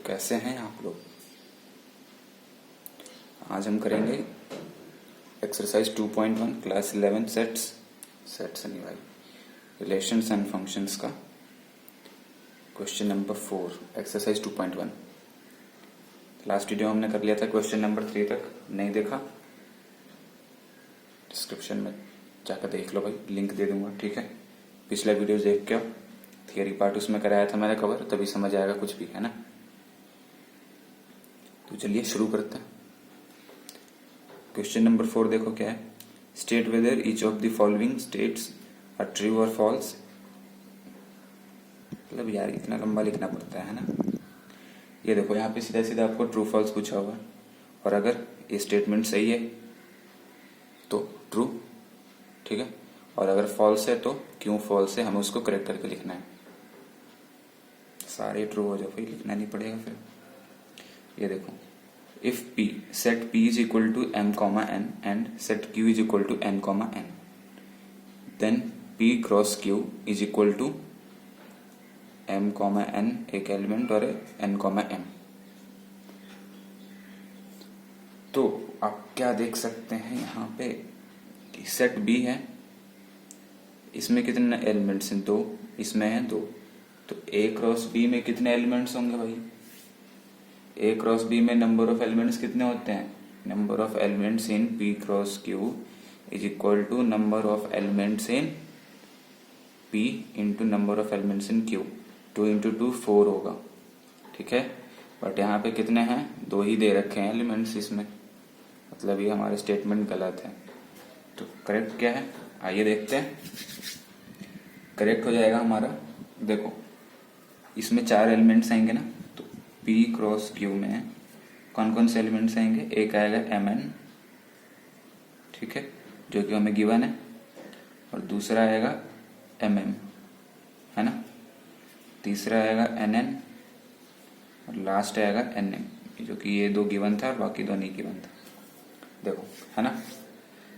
कैसे हैं आप लोग। आज हम करेंगे एक्सरसाइज 2.1 क्लास 11 सेट्स नहीं भाई, रिलेशंस एंड फंक्शंस का question number 4 exercise 2.1। Last video हमने कर लिया था क्वेश्चन नंबर 3 तक। नहीं देखा डिस्क्रिप्शन में जाकर देख लो भाई, लिंक दे दूंगा, ठीक है। पिछला वीडियो देख के थियरी पार्ट उसमें कराया था मैंने कवर, तभी समझ आएगा कुछ भी, है ना। तो चलिए शुरू करते हैं। क्वेश्चन नंबर 4 देखो क्या है। State whether each of the following states are true और फॉल्स। मतलब यार इतना लंबा लिखना पड़ता है ना। ये देखो यहाँ पे सीधा सीधा आपको ट्रू फॉल्स पूछा हुआ है, और अगर ये स्टेटमेंट सही है तो ट्रू, ठीक है, और अगर फॉल्स है तो क्यों फॉल्स है, हमें उसको करेक्ट करके लिखना है। सारे ट्रू हो जाओ फिर लिखना नहीं पड़ेगा फिर। ये देखो, if p set p is equal to m comma n and set q is equal to n comma n, then p cross q is equal to m comma n एक एलिमेंट और n comma m। तो आप क्या देख सकते हैं यहाँ पे कि सेट b है, इसमें कितने एलिमेंट्स हैं, 2, इसमें हैं 2, तो a क्रॉस b में कितने एलिमेंट्स होंगे भाई। ए क्रॉस बी में नंबर ऑफ एलिमेंट्स कितने होते हैं, number of elements in P cross Q is equal to number of elements in P into number of elements in Q. 2 into 2 4 होगा, ठीक है। बट यहाँ पे कितने हैं, 2 ही दे रखे हैं एलिमेंट्स इसमें, मतलब ये हमारे स्टेटमेंट गलत है। तो करेक्ट क्या है, आइए देखते हैं। करेक्ट हो जाएगा हमारा, देखो इसमें 4 एलिमेंट्स आएंगे ना, P क्रॉस Q में कौन कौन से एलिमेंट्स आएंगे। एक आएगा Mn, ठीक है, जो कि हमें गिवन है, और दूसरा आएगा Mm, है ना, तीसरा आएगा Nn, और लास्ट आएगा Nm, जो कि ये 2 गिवन था और बाकी 2 नहीं गिवन था। देखो, है ना।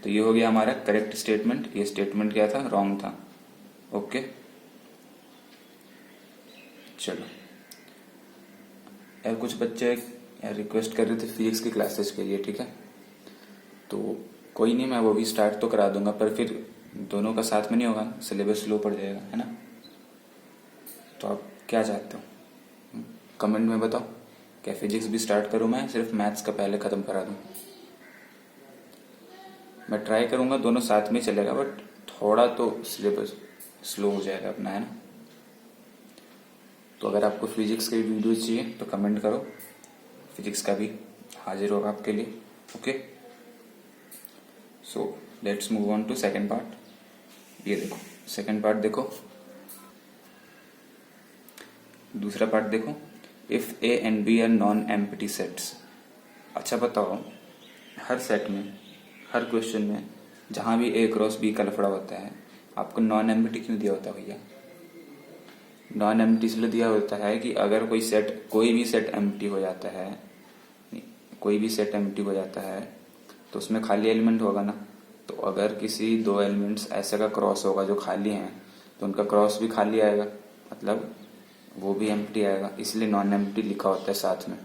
तो ये हो गया हमारा करेक्ट स्टेटमेंट। ये स्टेटमेंट क्या था, रॉन्ग था। ओके, चलो। यार कुछ बच्चे यार रिक्वेस्ट कर रहे थे फिजिक्स की क्लासेस के लिए, ठीक है, तो कोई नहीं, मैं वो भी स्टार्ट तो करा दूंगा, पर फिर दोनों का साथ में नहीं होगा, सिलेबस स्लो पड़ जाएगा, है ना। तो आप क्या चाहते हो कमेंट में बताओ, क्या फिजिक्स भी स्टार्ट करूं, मैं सिर्फ मैथ्स का पहले खत्म करा दूं। मैं ट्राई करूंगा दोनों साथ में चलेगा, बट थोड़ा तो सिलेबस स्लो हो जाएगा अपना, है ना। तो अगर आपको फिजिक्स की वीडियो चाहिए तो कमेंट करो, फिजिक्स का भी हाजिर होगा आपके लिए। Okay, so let's move on to second part. ये देखो सेकंड पार्ट, देखो दूसरा पार्ट देखो। If A and B are non empty sets. अच्छा बताओ, हर सेट में, हर क्वेश्चन में जहां भी ए क्रॉस बी का लफड़ा होता है, आपको नॉन एम्प्टी क्यों दिया होता है भैया। नॉन एम्प्टी इसलिए दिया होता है कि अगर कोई भी सेट एम्प्टी हो जाता है, कोई भी सेट एम्प्टी हो जाता है तो उसमें खाली एलिमेंट होगा ना। तो अगर किसी 2 एलिमेंट्स ऐसे का क्रॉस होगा जो खाली हैं, तो उनका क्रॉस भी खाली आएगा, मतलब वो भी एम्प्टी आएगा, इसलिए नॉन एम्प्टी लिखा होता है साथ में।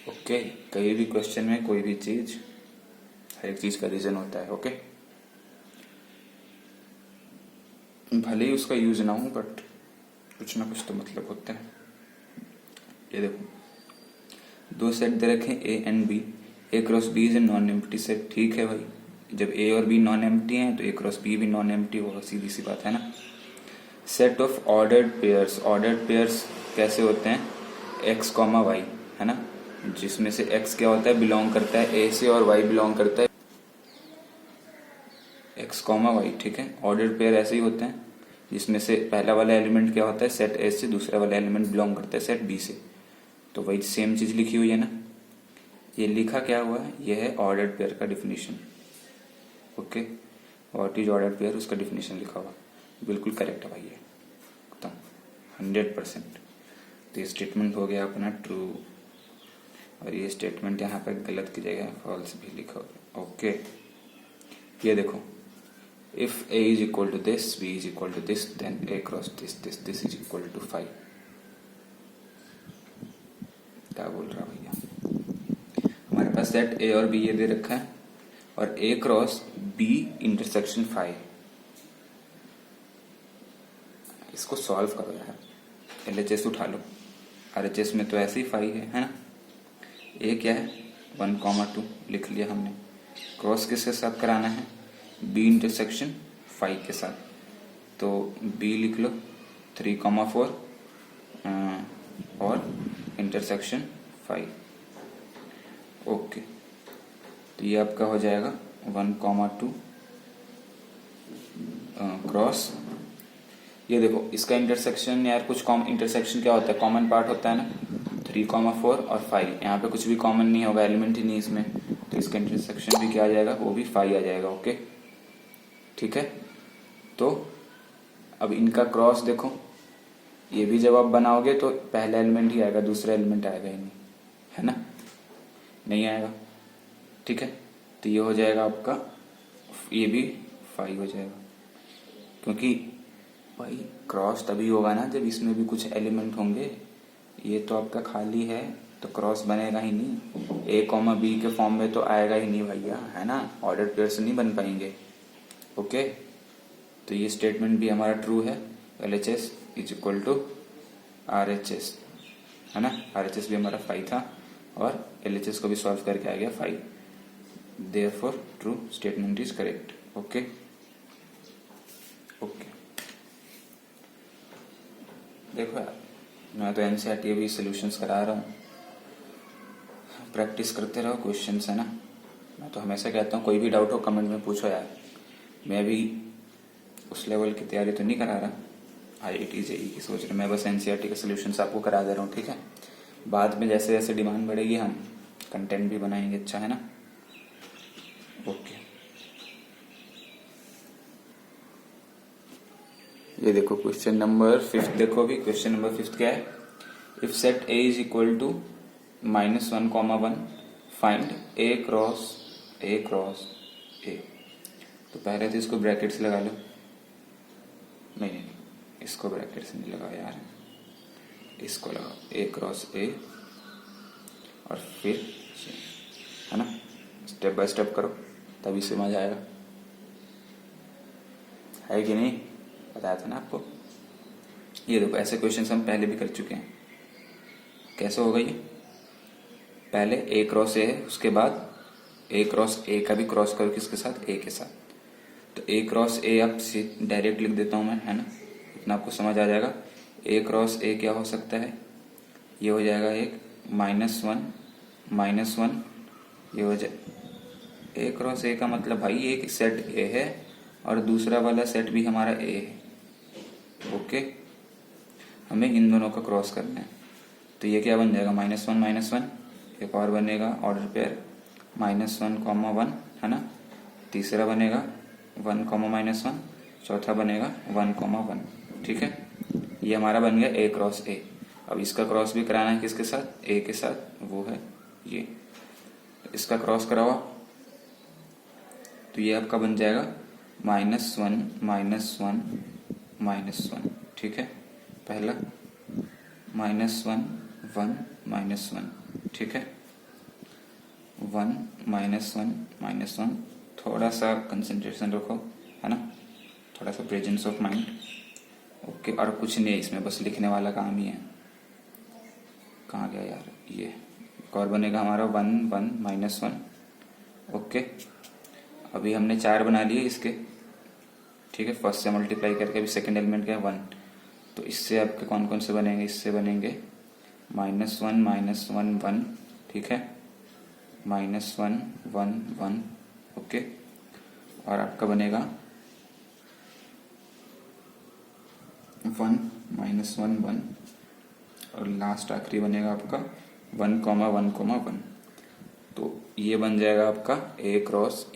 ओके, कहीं भी क्वेश्चन में कोई भी चीज, हर एक चीज का रीजन होता है। ओके, भले ही उसका यूज ना हो, बट कुछ ना कुछ तो मतलब होता है। ये देखो 2 सेट दे रखे A and B, A cross B is a non empty set, ठीक है भाई। जब ए और बी नॉन एम्प्टी हैं तो ए क्रॉस बी भी नॉन एम्प्टी होगा, सीधी सी बात है ना। Set of ordered pairs, ordered pairs कैसे होते हैं, एक्स कॉमा वाई, है ना, जिसमें से एक्स क्या होता है, बिलोंग करता है ए से, और वाई बिलोंग करता है एक्स कॉमा वाई, ठीक है। ऑर्डर्ड पेयर ऐसे ही होते हैं जिसमें से पहला वाला एलिमेंट क्या होता है सेट ए से, दूसरा वाला एलिमेंट बिलोंग करता है सेट बी से। तो वही सेम चीज लिखी हुई है ना। ये लिखा क्या हुआ है, ये है ऑर्डर्ड पेयर का definition. Okay, what is ordered pair, उसका डिफिनीशन लिखा हुआ, बिल्कुल करेक्ट है भाई, ये एकदम 100%। तो ये स्टेटमेंट हो गया अपना ट्रू, और ये स्टेटमेंट यहाँ पर गलत की जगह फॉल्स भी लिखा हुआ। ओके, ये देखो, if a is equal to this, b is equal to this, then a cross this is equal to 5। क्या बोल रहा भैया, हमारे पास सेट ए और बी ये दे रखा है और ए क्रॉस बी इंटरसेक्शन फाई। इसको सॉल्व करो यार, LHS उठा लो। RHS में तो ऐसे ही फाई है ना। ए क्या है 1,2 लिख लिया हमने। क्रॉस किसके साथ कराना है, बी इंटरसेक्शन फाई के साथ, तो बी लिख लो 3,4 और इंटरसेक्शन 5। ओके, तो ये आपका हो जाएगा 1,2 क्रॉस। ये देखो इसका इंटरसेक्शन यार, कुछ इंटरसेक्शन क्या होता है, कॉमन पार्ट होता है ना, 3,4 और 5। यहाँ पे कुछ भी कॉमन नहीं होगा, एलिमेंट ही नहीं इसमें, तो इसका इंटरसेक्शन भी क्या आ जाएगा, वो भी 5 आ जाएगा। ओके ठीक है, तो अब इनका क्रॉस देखो, ये भी जब आप बनाओगे तो पहला एलिमेंट ही आएगा, दूसरा एलिमेंट आएगा ही नहीं, है ना, नहीं आएगा। ठीक है, तो ये हो जाएगा आपका, ये भी 5 हो जाएगा, क्योंकि भाई क्रॉस तभी होगा ना जब इसमें भी कुछ एलिमेंट होंगे। ये तो आपका खाली है तो क्रॉस बनेगा ही नहीं, A, B के फॉर्म में तो आएगा ही नहीं भैया, है ना, ऑर्डर पेयर्स नहीं बन पाएंगे। ओके, तो ये स्टेटमेंट भी हमारा ट्रू है, LHS is equal to RHS, है ना। RHS भी हमारा 5 था और LHS को भी सॉल्व करके आ गया 5, therefore true statement is correct. Okay okay, देखो यार, मैं तो NCERT भी सॉल्यूशंस करा रहा हूँ, प्रैक्टिस करते रहो क्वेश्चंस, है ना। मैं तो हमेशा कहता हूँ कोई भी डाउट हो कमेंट में पूछो यार, मैं भी उस लेवल की तैयारी तो नहीं करा रहा, IIT JEE की सोच रहा, मैं बस NCERT के सॉल्यूशंस आपको करा दे रहा हूँ। ठीक है, बाद में जैसे जैसे डिमांड बढ़ेगी हम कंटेंट भी बनाएंगे, अच्छा है ना। ओके, ये देखो क्वेश्चन नंबर 5, देखो अभी क्वेश्चन नंबर 5 क्या है, if set A is equal to -1,1 find A cross A। तो पहले तो इसको ब्रैकेट से लगा लो, नहीं इसको ब्रैकेट से नहीं लगाओ यार, इसको लगाओ A क्रॉस A और फिर C, है ना, स्टेप बाय स्टेप करो तभी समझ आएगा, है कि नहीं, बताया था ना आपको। ये देखो ऐसे क्वेश्चंस हम पहले भी कर चुके हैं। कैसे होगा ये, पहले A क्रॉस A है, उसके बाद A क्रॉस A का भी क्रॉस करो किसके साथ, A के साथ, तो A क्रॉस A आप डायरेक्ट लिख देता हूं मैं, है ना, इतना आपको समझ आ जाएगा। A क्रॉस A क्या हो सकता है, ये हो जाएगा एक -1, ये हो जाए A क्रॉस A का मतलब भाई एक सेट A है और दूसरा वाला सेट भी हमारा A है। ओके, हमें इन दोनों का क्रॉस करना है, तो ये क्या बन जाएगा -1, एक और बनेगा ऑर्डर पेयर -1,1, है ना, तीसरा बनेगा 1,-1, चौथा बनेगा 1,1। ठीक है, ये हमारा बन गया A क्रॉस A। अब इसका क्रॉस भी कराना है किसके साथ, A के साथ, वो है ये, इसका क्रॉस कराओ तो ये आपका बन जाएगा -1, ठीक है, पहला -1, 1, ठीक है, 1, -1, थोड़ा सा कंसंट्रेशन रखो, है ना, थोड़ा सा प्रेजेंस ऑफ माइंड। ओके, और कुछ नहीं है इसमें, बस लिखने वाला काम ही है। कहाँ गया यार ये, एक और बनेगा हमारा 1, 1, ओके, अभी हमने 4 बना लिए इसके, ठीक है, फर्स्ट से मल्टीप्लाई करके अभी सेकंड एलिमेंट क्या है 1, तो इससे आपके कौन कौन से बनेंगे, इससे बनेंगे -1, 1, ठीक है, -1, 1, ओके, और आपका बनेगा 1, -1, 1, और लास्ट आखिरी बनेगा आपका 1, 1, 1। तो ये बन जाएगा आपका A क्रॉस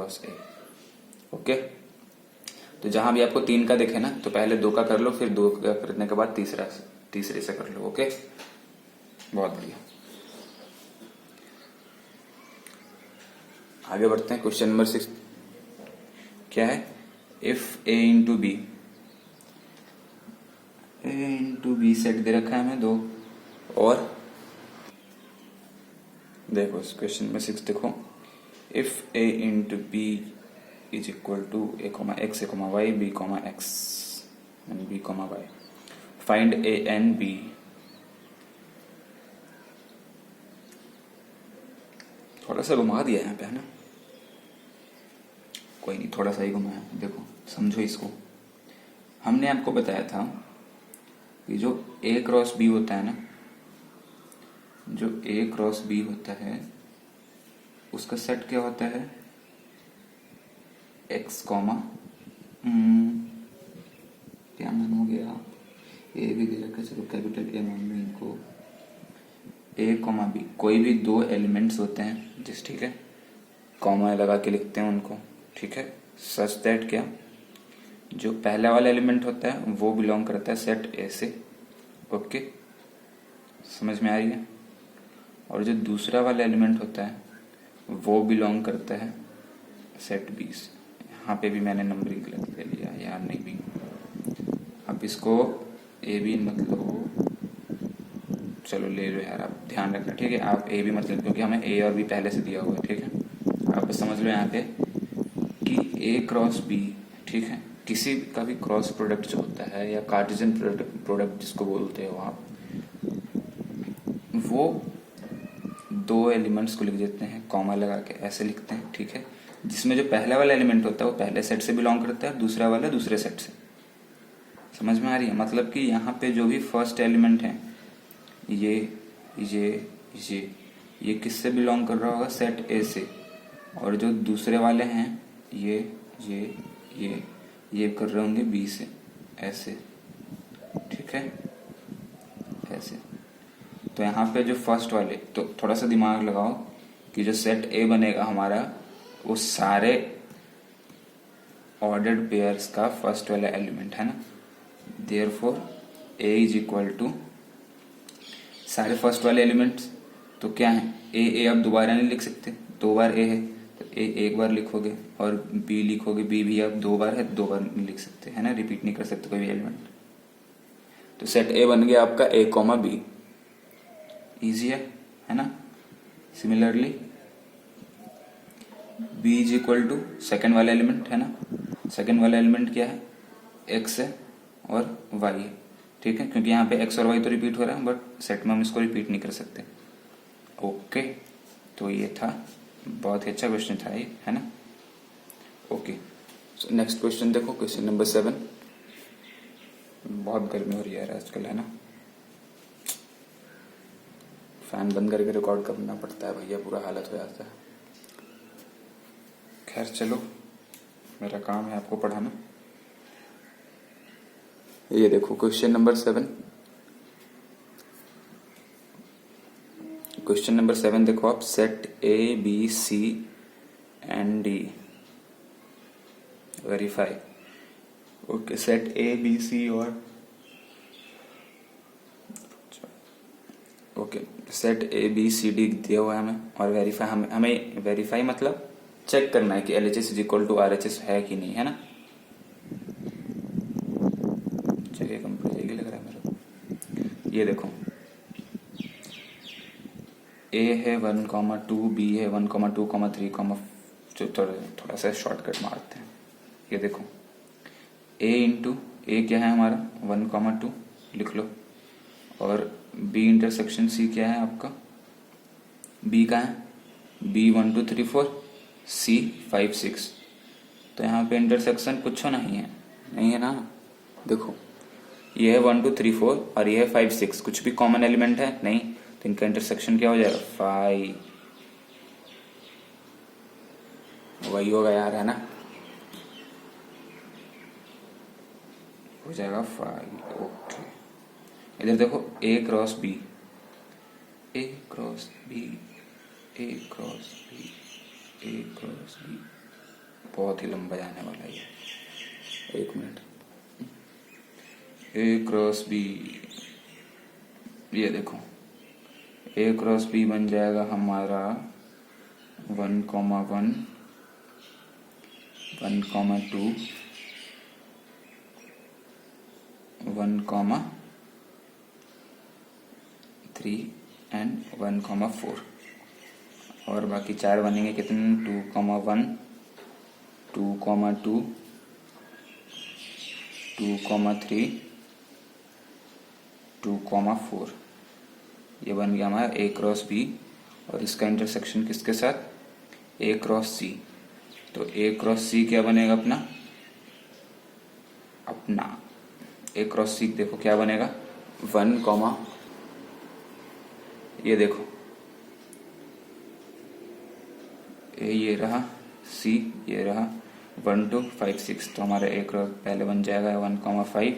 A। ओके, तो जहां भी आपको 3 का दिखे ना, तो पहले 2 का कर लो, फिर 2 का करने के बाद तीसरे से कर लो। ओके, बहुत बढ़िया। आगे बढ़ते हैं, क्वेश्चन नंबर 6 क्या है, if A into B A into B set दे रखा है हमें 2, और देखो इस क्वेश्चन में 6 देखो, if A into B is equal to A comma X A comma Y B comma X and B comma Y, find A and B. थोड़ा सा घुमा दिया यहाँ पे है ना, कोई नहीं, थोड़ा सा ही घुमाया। देखो समझो इसको, हमने आपको बताया था कि जो ए क्रॉस बी होता है ना, जो ए क्रॉस बी होता है उसका सेट क्या होता है, एक्स कॉमा क्या मान हो गया, ए भी दे रखा है, चलो कैपिटल ए मान लो इनको, ए कॉमा बी कोई भी 2 एलिमेंट्स होते हैं जिस, ठीक है, कॉमा लगा के लिखते हैं उनको, ठीक है, सच दैट क्या, जो पहला वाला एलिमेंट होता है वो बिलोंग करता है सेट ए से, ओके, समझ में आ रही है, और जो दूसरा वाला एलिमेंट होता है वो बिलोंग करता है सेट बी से। यहाँ पे भी मैंने नंबरिंग गलत ले लिया यार, नहीं भी, अब इसको ए बी मतलब, चलो ले लो यार, आप ध्यान रखना, ठीक है, आप ए बी मतलब, क्योंकि हमें ए और बी पहले से दिया हुआ है, ठीक है, आप समझ लो यहाँ पे कि ए क्रॉस बी, ठीक है, किसी का भी क्रॉस प्रोडक्ट जो होता है या कार्टेशियन प्रोडक्ट जिसको बोलते हो आप, वो 2 एलिमेंट्स को लिख देते हैं कॉमा लगा के, ऐसे लिखते हैं, ठीक है, जिसमें जो पहला वाला एलिमेंट होता है वो पहले सेट से बिलोंग करता है, दूसरा वाला दूसरे सेट से। समझ में आ रही है, मतलब कि यहाँ पे जो भी फर्स्ट एलिमेंट है ये किससे बिलोंग कर रहा होगा, सेट ए से, और जो दूसरे वाले हैं ये कर रहे होंगे बी से, ऐसे, ठीक है, ऐसे। तो यहाँ पे जो फर्स्ट वाले, तो थोड़ा सा दिमाग लगाओ कि जो सेट ए बनेगा हमारा, वो सारे ऑर्डर्ड पेयर्स का फर्स्ट वाला एलिमेंट है ना, therefore A is equal to सारे फर्स्ट वाले एलिमेंट्स, तो क्या है, ए अब दोबारा नहीं लिख सकते, 2 बार ए है तो ए एक बार लिखोगे, और बी लिखोगे, बी भी अब 2 बार है, 2 बार नहीं लिख सकते, है ना, रिपीट नहीं कर सकते कोई भी एलिमेंट। तो सेट ए बन गया आपका ए कॉमा बी, इजी है ना। Similarly B is equal to second वाला एलिमेंट है ना, सेकेंड वाला एलिमेंट क्या है, एक्स है और वाई है, ठीक है, क्योंकि यहाँ पे एक्स और वाई तो रिपीट हो रहा है, बट सेट में हम इसको रिपीट नहीं कर सकते, ओके। तो ये था, बहुत ही अच्छा क्वेश्चन था ये, है ना, ओके। सो नेक्स्ट क्वेश्चन देखो, क्वेश्चन नंबर 7। बहुत गर्मी हो रही है आजकल, है ना, फैन बंद करके रिकॉर्ड करना पड़ता है भैया, पूरा हालत हो जाता है। खैर चलो, मेरा काम है आपको पढ़ाना। ये देखो क्वेश्चन नंबर 7, क्वेश्चन नंबर 7 देखो आप, set A B C and D verify, okay, set A B C और okay, set A B C D दिया हुआ है हमें, और वेरीफाई हमें वेरीफाई मतलब चेक करना है कि LHS is equal to RHS है कि नहीं, है ना। जगह कम पड़ जाएगी लग रहा है मेरे को। ये देखो, A है 1,2, B है 1,2, 3, जो थोड़ा सा शॉर्टकट मारते हैं। ये देखो A इंटू ए क्या है हमारा 1,2 लिख लो, और B इंटरसेक्शन C क्या है आपका, B का है B 1 2 3 4, C 5 6। तो यहाँ पे इंटरसेक्शन कुछ नहीं है ना। देखो ये है 1 2 3 4 और ये है 5 6, कुछ भी कॉमन एलिमेंट है नहीं, तो इनका इंटरसेक्शन क्या हो जाएगा 5, वही होगा यार, है ना, हो जाएगा 5, ओके। इधर देखो A cross B, A cross B, A cross B, A cross B, बहुत ही लंबा जाने वाला है, 1 मिनट। A क्रॉस B, ये देखो A क्रॉस B बन जाएगा हमारा 1,1, 1,2, 1,3, 3 एंड 1,4 और बाकी 4 बनेंगे कितने 2,1 2,2 2,3 2,4 ये बन गया हमारा A क्रॉस B और इसका इंटरसेक्शन किसके साथ A क्रॉस C। तो A क्रॉस C क्या बनेगा अपना A क्रॉस C देखो क्या बनेगा 1, ये देखो A ये रहा C ये रहा 1 2 5 6 तो हमारा A क्रॉस पहले बन जाएगा 1,5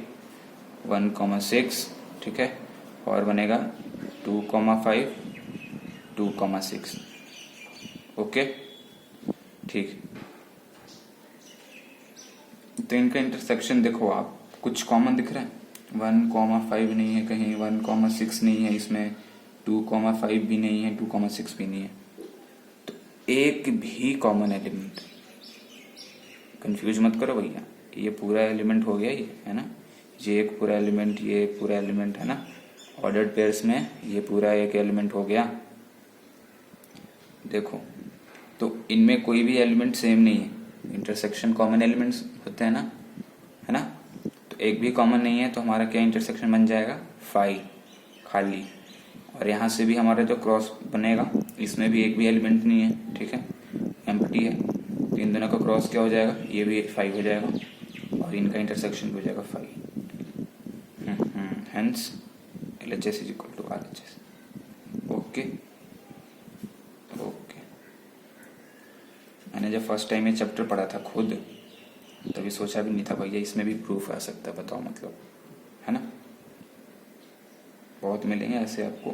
1,6 ठीक है और बनेगा 2,5 2,6 ओके ठीक। तो इनका इंटरसेक्शन देखो आप कुछ कॉमन दिख रहा है 1,5 नहीं है कहीं 1,6 नहीं है इसमें 2,5 भी नहीं है 2,6 भी नहीं है। तो एक भी कॉमन एलिमेंट कंफ्यूज मत करो भैया ये पूरा एलिमेंट हो गया ये है ना ये एक पूरा एलिमेंट ये पूरा एलिमेंट है ना ऑर्डर्ड पेयर्स में ये पूरा एक एलिमेंट हो गया। देखो तो इनमें कोई भी एलिमेंट सेम नहीं है इंटरसेक्शन कॉमन एलिमेंट्स होते हैं ना है ना तो एक भी कॉमन नहीं है तो हमारा क्या इंटरसेक्शन बन जाएगा 5 खाली और यहाँ से भी हमारा जो क्रॉस बनेगा इसमें भी एक भी एलिमेंट नहीं है ठीक है एम्प्टी है तो इन दोनों का क्रॉस क्या हो जाएगा ये भी 5 हो जाएगा और इनका इंटरसेक्शन हो जाएगा 5 hence LHS is equal to RHS okay okay. मैंने जब फर्स्ट टाइम ये चैप्टर पढ़ा था खुद तभी सोचा भी नहीं था भैया इसमें भी प्रूफ आ सकता है बताओ मतलब है ना बहुत मिलेंगे ऐसे आपको।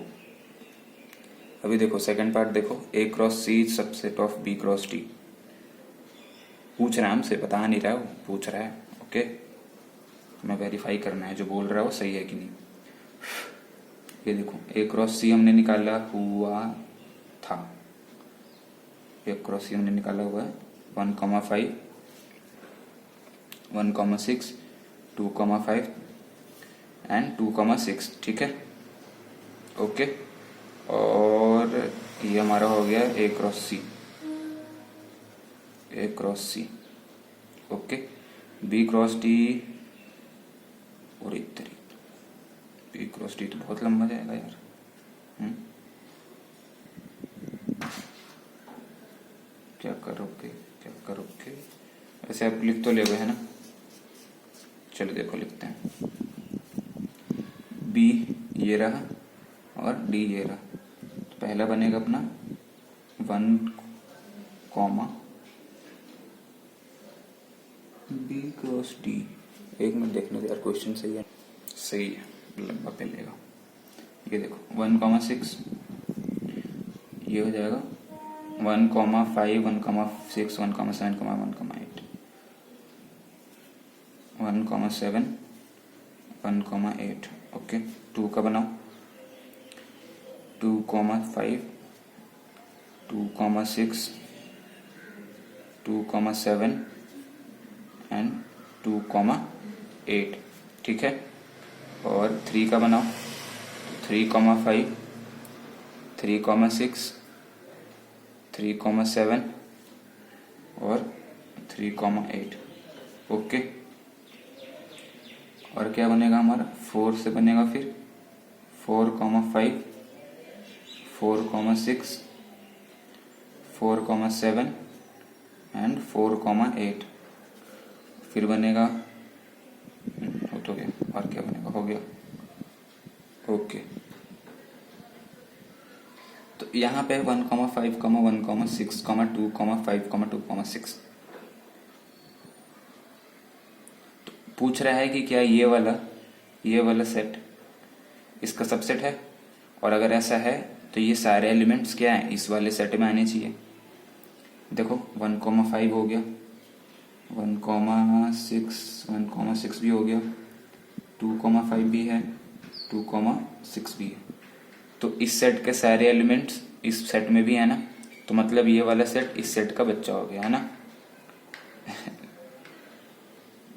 अभी देखो सेकंड पार्ट देखो A cross C subset of B cross D पूछ रहा है हमसे बता नहीं रहा है वो पूछ रहा है ओके हमें वेरीफाई करना है जो बोल रहा है वो सही है कि नहीं। ये देखो A क्रॉस C हमने निकाला हुआ था A क्रॉस C हमने निकाला हुआ है 1,5 1,6 2,5 एंड 2,6 ठीक है ओके। और ये हमारा हो गया A cross C okay. B cross D और इतनी B क्रॉस D तो बहुत लंबा जाएगा यार क्या करोगे ऐसे आप लिख तो ले गए है ना चलो देखो लिखते हैं B ये रहा और D ये रहा तो पहला बनेगा अपना 1, B क्रॉस D एक मिनट देखने दो यार क्वेश्चन सही है लंबा पहलेगा ये देखो 1,6 ये हो जाएगा 1,5 1,6 1,7 1,8 1,7 1,8 ओके 2 का बनाओ 2,5 2,6 2,7 एंड 2,8 ठीक है और 3 का बनाओ 3,5 3,6 3,7 और 3,8 ओके। और क्या बनेगा हमारा 4 से बनेगा फिर 4,5 4,6 4,7 एंड 4,8 फिर बनेगा हो तो गया और क्या बनेगा हो गया ओके। तो यहाँ पे 1,5 1,6 2,5 2,6 तो पूछ रहा है कि क्या ये वाला सेट इसका सबसेट है और अगर ऐसा है तो ये सारे एलिमेंट्स क्या हैं इस वाले सेट में आने चाहिए। देखो 1,5 हो गया 1,6 भी हो गया 2,5 भी है 2,6 भी है तो इस सेट के सारे एलिमेंट्स इस सेट में भी है ना तो मतलब ये वाला सेट इस सेट का बच्चा हो गया है ना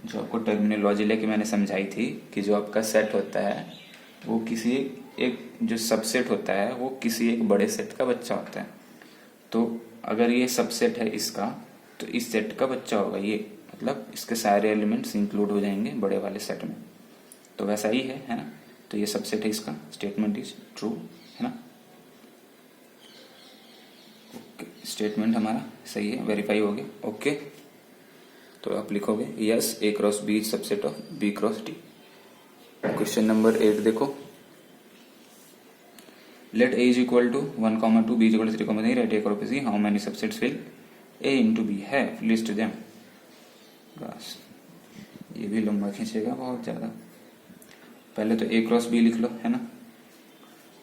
जो आपको टर्मिनोलॉजी लेके मैंने समझाई थी कि जो आपका सेट होता है वो किसी एक जो सबसेट होता है वो किसी एक बड़े सेट का बच्चा होता है। तो अगर ये सबसेट है इसका, तो इस सेट का बच्चा होगा ये, मतलब इसके सारे एलिमेंट्स इंक्लूड हो जाएंगे बड़े वाले सेट में। तो वैसा ही है ना। तो ये सबसेट है इसका, स्टेटमेंट इज ट्रू, है ना। ओके, स्टेटमेंट हमारा सही है, वेरीफाई हो गया। ओके, तो आप लिखोगे yes A cross B is subset of B cross D. Question number 8 देखो, let a is equal to 1, 2, b is equal to 3, 3, write a cross b, how many subsets will a into b have, list them। बस ये भी लंबा खींचेगा बहुत ज़्यादा। पहले तो a क्रॉस b लिख लो, है ना।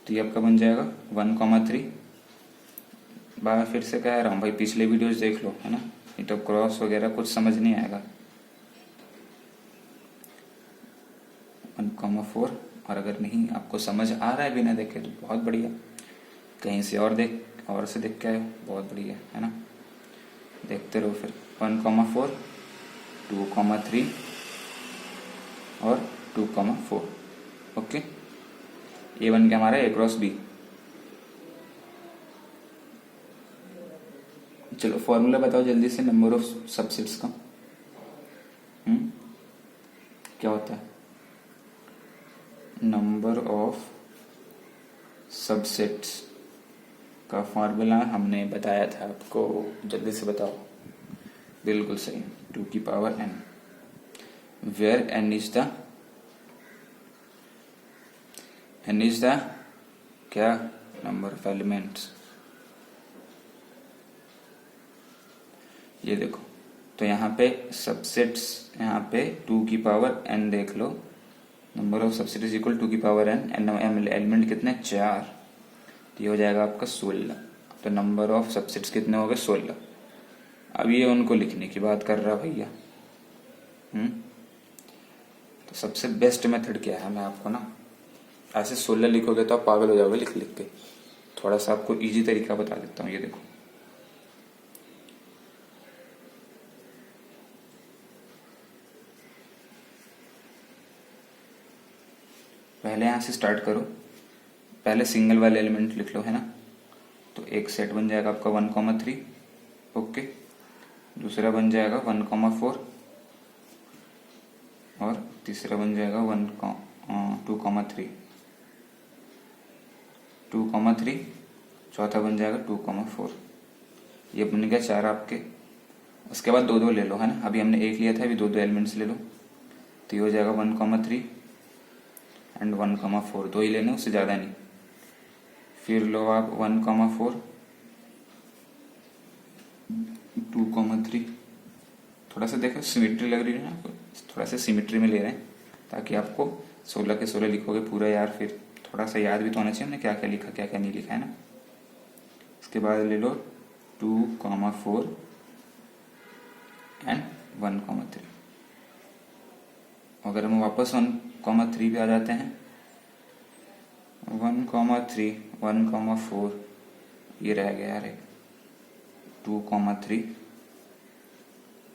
तो ये आपका बन जाएगा 1, 3। बार फिर से कह रहा हूँ भाई, पिछले वीडियोस देख लो, है ना। ये तो क्रॉस वगैरह कुछ समझ नहीं आएगा। 1, 4। और अगर नहीं आपको समझ आ रहा है बिना देखे तो बहुत बढ़िया, कहीं से और से देख के आए, बहुत बढ़िया, है ना। देखते रहो फिर। 1, 4, 2, 3 और 2, 4। ओके, ये बन गया हमारा ए क्रॉस बी। चलो फॉर्मूला बताओ जल्दी से नंबर ऑफ सबसेट्स का। क्या होता है नंबर ऑफ सबसेट्स का फॉर्मूला? हमने बताया था आपको, जल्दी से बताओ। बिल्कुल सही, 2 की power n, where n is the क्या, नंबर ऑफ एलिमेंट्स। ये देखो, तो यहाँ पे सबसेट्स, यहाँ पे 2 की पावर n देख लो, number of subset is equal 2 की पावर n, एलिमेंट कितने, 4। तो ये हो जाएगा आपका 16। तो नंबर ऑफ सबसेट्स कितने हो गए, 16। अब ये उनको लिखने की बात कर रहा भैया। तो सबसे बेस्ट मेथड क्या है, मैं आपको ना ऐसे 16 लिखोगे तो आप पागल हो जाओगे लिख लिख के। थोड़ा सा आपको इजी तरीका बता देता हूँ। ये देखो, पहले यहाँ से स्टार्ट करो। पहले सिंगल वाले एलिमेंट लिख लो, है ना। तो एक सेट बन जाएगा आपका 1, 3। ओके, दूसरा बन जाएगा 1, 4 और तीसरा बन जाएगा 2, 3। 2, 3, चौथा बन जाएगा 2, 4। ये बन गया 4 आपके। उसके बाद 2 ले लो, है ना। अभी हमने 1 लिया था, अभी 2 एलिमेंट्स ले लो। तो ये हो जाएगा 1, 3 एंड 1, 4। 2 ही लेने, उससे ज़्यादा नहीं। फिर लो आप 1, 4, 2, 3। थोड़ा सा देखो सिमिट्री लग रही है ना, थोड़ा सा सिमिट्री में ले रहे हैं ताकि आपको 16 के 16 लिखोगे पूरा यार, फिर थोड़ा सा याद भी तो होना चाहिए हमने क्या क्या लिखा क्या क्या नहीं लिखा, है ना। इसके बाद ले लो 2, 4 एंड 1, 3। अगर हम वापस 1, 3 पे आ जाते हैं, 1, 3, 1, 4, ये रह गया यार, 2, 3,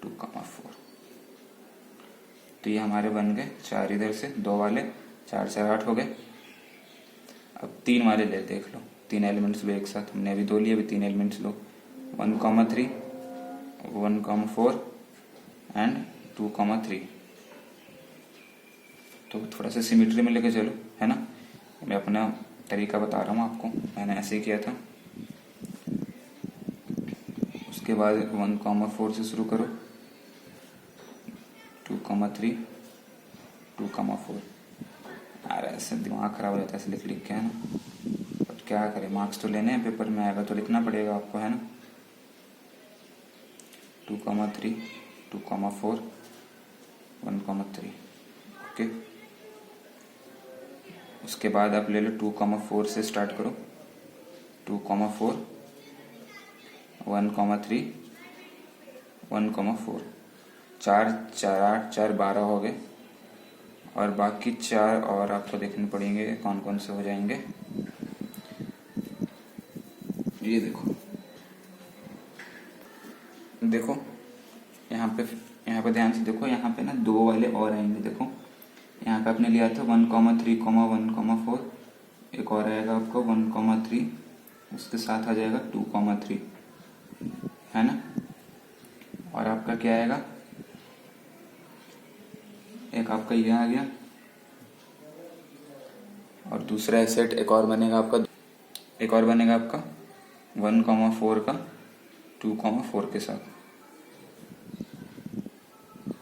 2, 4। तो ये हमारे बन गए 4 इधर से, 2 वाले, 4, 4, 8 हो गए। अब 3 वाले ले देख लो, 3 एलिमेंट्स लो एक साथ। हमने अभी 2 लिए, अभी 3 एलिमेंट्स लो, 1, 3, 1, 4 एंड 2, 3। तो थोड़ा सा सिमिट्री में लेके चलो, है ना। मैं अपना तरीका बता रहा हूँ आपको, मैंने ऐसे ही किया था। उसके बाद 1, 4 से शुरू करो, 2, 3, 2, 4। यार ऐसे दिमाग खराब हो जाता है ऐसे लिख लिख के, है ना। बट क्या करें, मार्क्स तो लेने हैं, पेपर में आएगा तो लिखना पड़ेगा आपको, है ना। 2, 3, 2, 4, 1, 3। ओके, उसके बाद आप ले लो 2, 4 से स्टार्ट करो। 2, 4, 1, 3, 1, 4। 4, 4, 8, 4, 12 हो गए। और बाकी 4 और आपको देखने पड़ेंगे कौन कौन से हो जाएंगे। ये देखो देखो यहाँ पे ध्यान से देखो, यहाँ पे ना 2 वाले और आएंगे। देखो यहाँ पे आपने लिया था 1, 3, 1, 4 एक और आएगा आपका 1,3, उसके साथ आ जाएगा 2,3, है ना। और आपका क्या आएगा, एक आपका ये आ गया, और दूसरा सेट एक और बनेगा आपका 1,4 का 2,4 के साथ,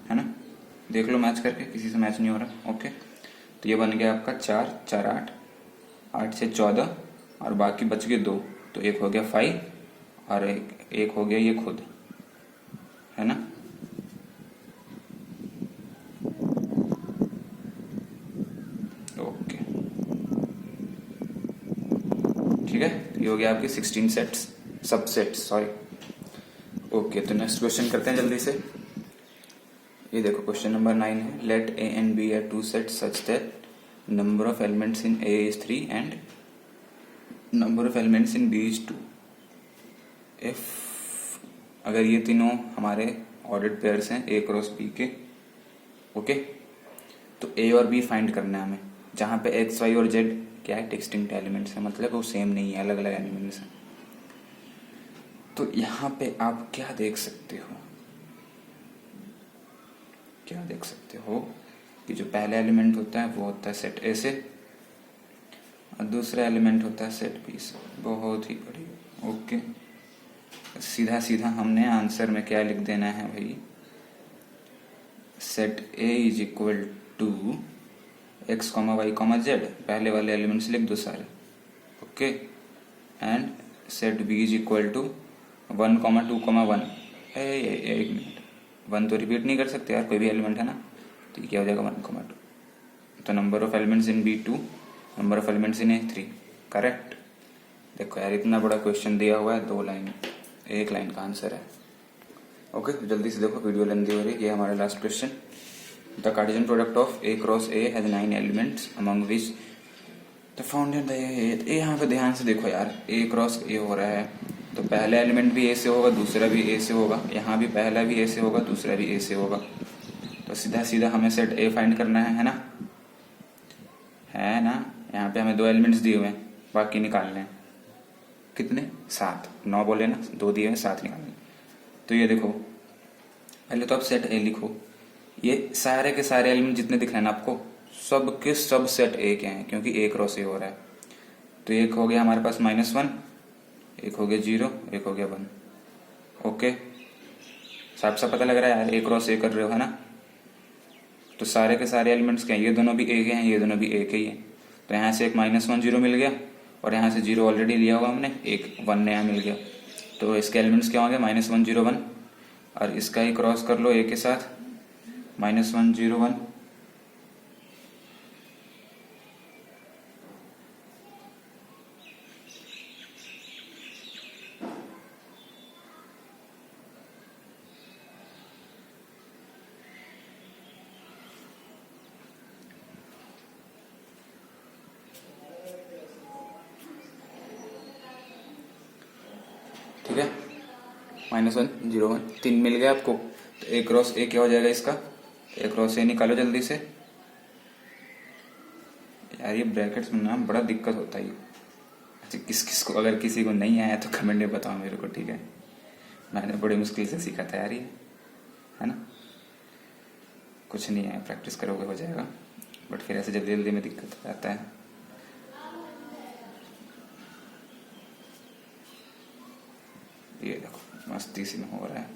है ना। देख लो मैच करके, किसी से मैच नहीं हो रहा। ओके, तो ये बन गया आपका 4, 4, 8, 8 से 14, और बाकी बच गए 2, तो एक हो गया 5 और एक हो गया ये खुद, है ना। ओके, ठीक है, तो ये हो गया आपके 16 सेट्स, सबसेट्स, सॉरी। ओके, तो नेक्स्ट क्वेश्चन करते हैं जल्दी से। ये देखो क्वेश्चन नंबर 9 है, let A and B are two sets such that number of elements in A is 3 and number of elements in B is 2। If अगर ये तीनों हमारे ऑर्डर्ड पेयर्स हैं ए क्रॉस बी के, ओके, तो A और B find करना है हमें, जहां पे एक्स वाई और जेड क्या है, डिस्टिंक्ट एलिमेंट्स है, मतलब वो सेम नहीं है, अलग अलग एलिमेंट्स हैं। तो यहाँ पे आप क्या देख सकते हो, कि जो पहला एलिमेंट होता है वो होता है सेट ए से, और दूसरा एलिमेंट होता है सेट बी से। बहुत ही बढ़िया। ओके, सीधा सीधा हमने आंसर में क्या लिख देना है भाई, set A is equal to X comma Y comma Z, पहले वाले एलिमेंट्स लिख दो सारे, okay, and set B is equal to 1,2,1। एक मिनट, 1 तो रिपीट नहीं कर सकते यार, कोई भी एलिमेंट है ना, तो ये क्या हो जाएगा 1,2। तो number of elements in B 2, number of elements in A 3, correct. देखो यार, इतना बड़ा क्वेश्चन दिया हुआ है, 2 लाइन, 1 लाइन का आंसर है। ओके, तो जल्दी से देखो, वीडियो लेंदी हो रही है। ये हमारा last question, the Cartesian product of A cross A has 9 elements among which the founded A. यहाँ पे ध्यान से देखो यार, ए क्रॉस ए हो रहा है, तो पहला एलिमेंट भी ए से होगा, दूसरा भी ए से होगा, यहाँ भी पहला भी ए से होगा, दूसरा भी ए से होगा। तो सीधा सीधा हमें सेट ए फाइंड करना है ना, है ना। यहाँ पे हमें 2 एलिमेंट्स दिए हुए हैं, बाकी निकालने हैं। कितने, 7, 9 बोले ना, 2 दिए हुए, 7 निकालने। तो ये देखो, पहले तो आप सेट ए लिखो, ये सारे के सारे एलिमेंट जितने दिख रहे हैं ना आपको, सब के सब सेट ए के हैं, क्योंकि ए क्रॉस ए हो रहा है। तो एक हो गया हमारे पास -1, एक हो गया 0, एक हो गया 1। ओके, साफ साफ पता लग रहा है यार, ए क्रॉस ए कर रहे हो, है ना। तो सारे के सारे एलिमेंट्स के हैं, ये दोनों भी ए के हैं, ये दोनों भी ए के ही हैं। तो यहाँ से एक -1 0 मिल गया, और यहाँ से 0 ऑलरेडी लिया हुआ हमने, एक 1 नया मिल गया। तो इसके एलिमेंट्स क्या होंगे, -1 0 1, और इसका ही क्रॉस कर लो ए के साथ, -1 0 1। ठीक है, -1 0 1, 3 मिल गया आपको। तो ए क्रॉस ए क्या हो जाएगा इसका, ए क्रॉस ए निकालो जल्दी से। यार ये ब्रैकेट्स में ना बड़ा दिक्कत होता है। अच्छा, किस किस को, अगर किसी को नहीं आया तो कमेंट में बताओ मेरे को, ठीक है। मैंने बड़ी मुश्किल से सीखा था यार ये, है ना। कुछ नहीं है, प्रैक्टिस करोगे हो जाएगा, बट फिर ऐसे जल्दी जल्दी में दिक्कत आता है। ये देखो मस्ती सी में हो रहा है,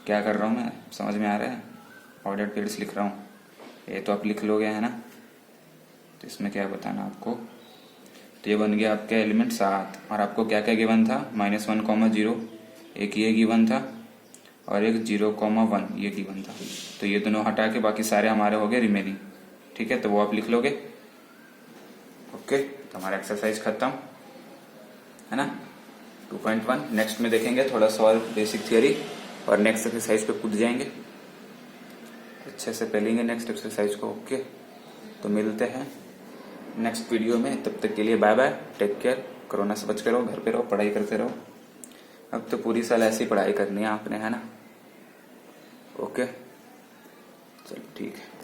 क्या कर रहा हूँ मैं, समझ में आ रहा है। ऑर्डर्ड पेयर्स लिख रहा हूँ, ये तो आप लिख लोगे, है ना। तो इसमें क्या बताना आपको, तो ये बन गया आपका एलिमेंट 7, और आपको क्या क्या गिवन था, -1 0, एक ये गिवन था, और एक 0 1 ये गिवन था। तो ये दोनों हटा के बाकी सारे हमारे हो गए रिमेनिंग, ठीक है। तो वो आप लिख लोगे। ओके, तो हमारा एक्सरसाइज खत्म, है ना। 2.1 नेक्स्ट में देखेंगे, थोड़ा सॉल्व बेसिक थियरी, और नेक्स्ट एक्सरसाइज पे कूद जाएंगे, अच्छे से पहलेंगे नेक्स्ट एक्सरसाइज को। ओके, तो मिलते हैं नेक्स्ट वीडियो में, तब तक के लिए bye bye, take care, corona से बच के रहो, घर पे रहो, पढ़ाई करते रहो। अब तो पूरी साल ऐसी पढ़ाई करनी है आपने, है ना। ओके, चलो ठीक है।